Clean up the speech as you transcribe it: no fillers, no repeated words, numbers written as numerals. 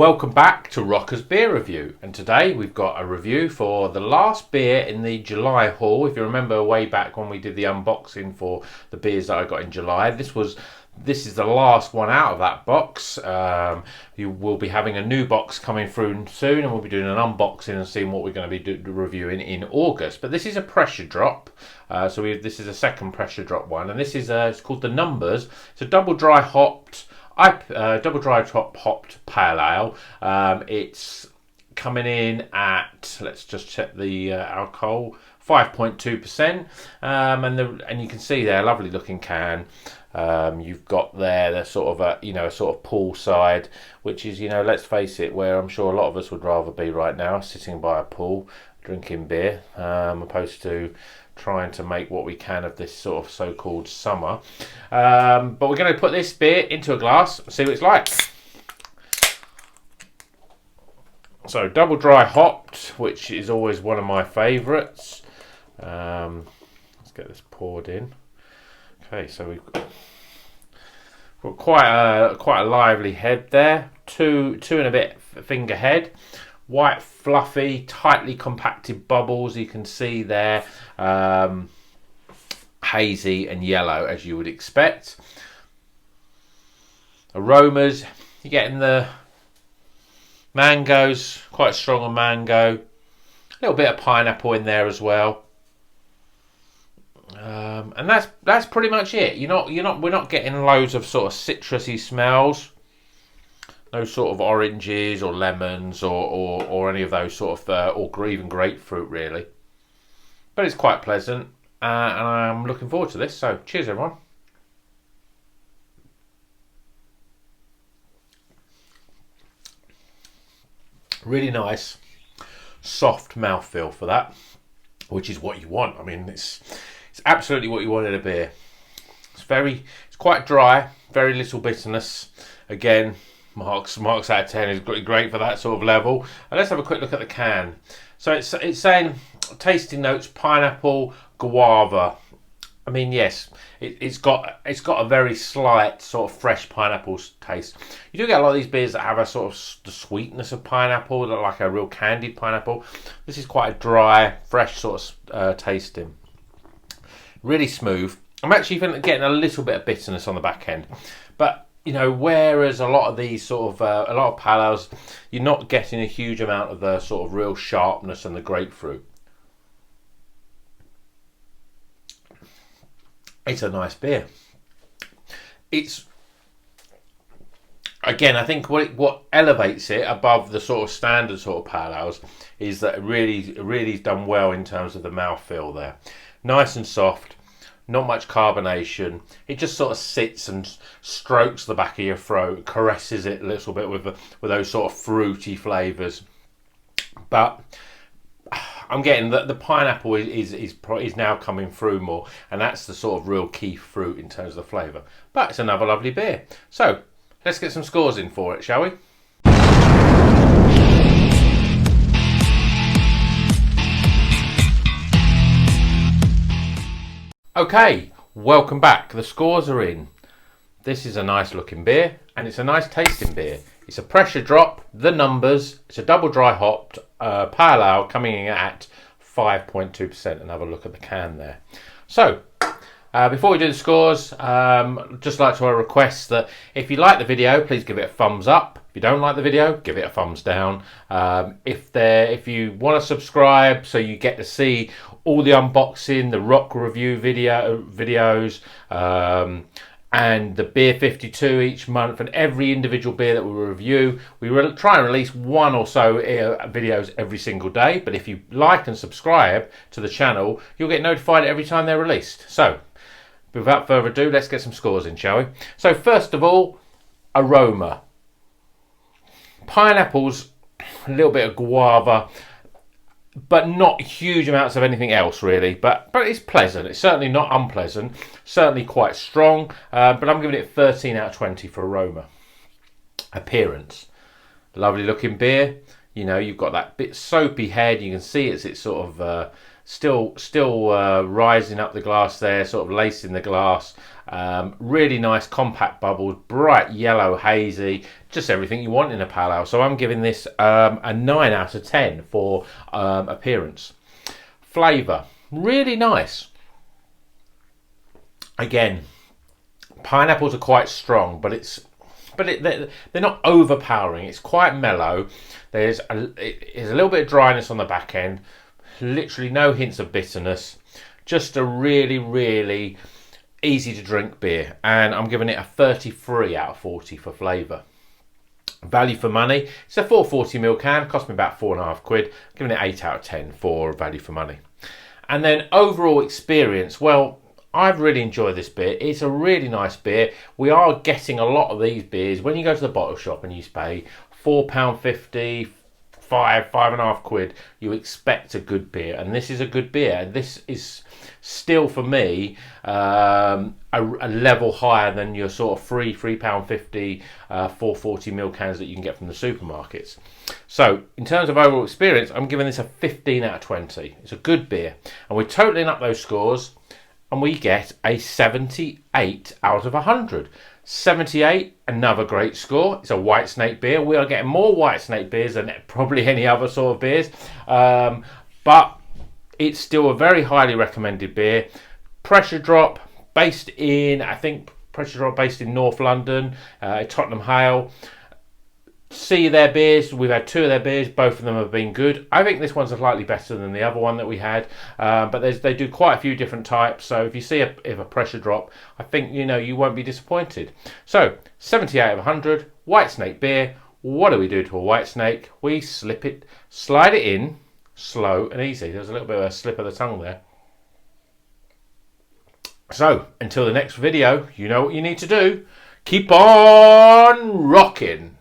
Welcome back to Rocker's Beer Review, and today we've got a review for the last beer in the July haul. If you remember way back when we did the unboxing for the beers that I got in July, this is the last one out of that box. You will be having a new box coming through soon, and we'll be doing an unboxing and seeing what we're going to be reviewing in August. But this is a pressure drop, this is a second pressure drop one, and this is it's called the Numbers. It's a double dry hopped pale ale. It's coming in at, let's just check the alcohol, 5.2%, and you can see there, lovely looking can. You've got there the sort of a sort of poolside, which is, let's face it, where I'm sure a lot of us would rather be right now, sitting by a pool drinking beer, opposed to trying to make what we can of this sort of so-called summer. But we're going to put this beer into a glass and see what it's like. So double dry hopped, which is always one of my favourites. Let's get this poured in. Okay, so we've got quite a lively head there. Two and a bit finger head. White, fluffy, tightly compacted bubbles, you can see there. Hazy and yellow, as you would expect. Aromas, you're getting the mangoes, quite strong on mango. A little bit of pineapple in there as well. And that's pretty much it. We're not getting loads of sort of citrusy smells. No sort of oranges or lemons or any of those sort of, or even grapefruit really. But it's quite pleasant, and I'm looking forward to this. So cheers everyone. Really nice, soft mouthfeel for that, which is what you want. I mean, it's absolutely what you want in a beer. It's quite dry, very little bitterness. Again, marks out of 10 is great for that sort of level. And let's have a quick look at the can. So it's saying tasting notes: pineapple, guava. I mean, yes, it's got a very slight sort of fresh pineapple taste. You do get a lot of these beers that have a sort of the sweetness of pineapple, like a real candied pineapple. This is quite a dry, fresh sort of tasting. Really smooth. I'm actually getting a little bit of bitterness on the back end, but whereas a lot of these sort of a lot of pale ales, you're not getting a huge amount of the sort of real sharpness and the grapefruit. It's a nice beer. It's, again, I think what elevates it above the sort of standard sort of pale ales is that it really done well in terms of the mouthfeel there. Nice and soft. Not much carbonation. It just sort of sits and strokes the back of your throat, caresses it a little bit with those sort of fruity flavours. But I'm getting that the pineapple is now coming through more, and that's the sort of real key fruit in terms of the flavour. But it's another lovely beer. So let's get some scores in for it, shall we? Okay, welcome back. The scores are in. This is a nice looking beer, and it's a nice tasting beer. It's a pressure drop, the Numbers. It's a double dry hopped pale ale coming in at 5.2%, and have a look at the can there. So, before we do the scores, just like to request that if you like the video, please give it a thumbs up. If you don't like the video, give it a thumbs down. If you want to subscribe so you get to see all the unboxing, the rock review videos, and the beer 52 each month, and every individual beer that we review, we try and release one or so videos every single day. But if you like and subscribe to the channel, you'll get notified every time they're released. So without further ado, let's get some scores in, shall we? So first of all, aroma. Pineapples, a little bit of guava, but not huge amounts of anything else really. But it's pleasant. It's certainly not unpleasant. Certainly quite strong. But I'm giving it 13 out of 20 for aroma. Appearance, lovely looking beer. You've got that bit soapy head. You can see it's sort of still rising up the glass there, sort of lacing the glass. Really nice compact bubbles, bright yellow, hazy, just everything you want in a pale ale. So I'm giving this a 9 out of 10 for appearance. Flavour, really nice. Again, pineapples are quite strong, but they're not overpowering. It's quite mellow. There's a little bit of dryness on the back end. Literally no hints of bitterness. Just a really, really easy to drink beer, and I'm giving it a 33 out of 40 for flavour. Value for money, it's a 440ml can, cost me about £4.50. I'm giving it 8 out of 10 for value for money. And then overall experience, well, I've really enjoyed this beer. It's a really nice beer. We are getting a lot of these beers. When you go to the bottle shop and you pay £4.50, £5.50, you expect a good beer, and this is a good beer. This is still for me a level higher than your sort of £3.50 440ml cans that you can get from the supermarkets. So in terms of overall experience, I'm giving this a 15 out of 20. It's a good beer, and we're totaling up those scores, and we get a 78 out of 100. 78, another great score. It's a White Snake beer. We are getting more White Snake beers than probably any other sort of beers, but it's still a very highly recommended beer. Pressure Drop, based in North London, Tottenham Hale. See their beers. We've had 2 of their beers. Both of them have been good. I think this one's slightly better than the other one that we had, but they do quite a few different types. So if you see a Pressure Drop, I think you won't be disappointed. So 78 out of 100, White Snake beer. What do we do to a White Snake? We slide it in, slow and easy. There's a little bit of a slip of the tongue there. So until the next video, you know what you need to do. Keep on rocking.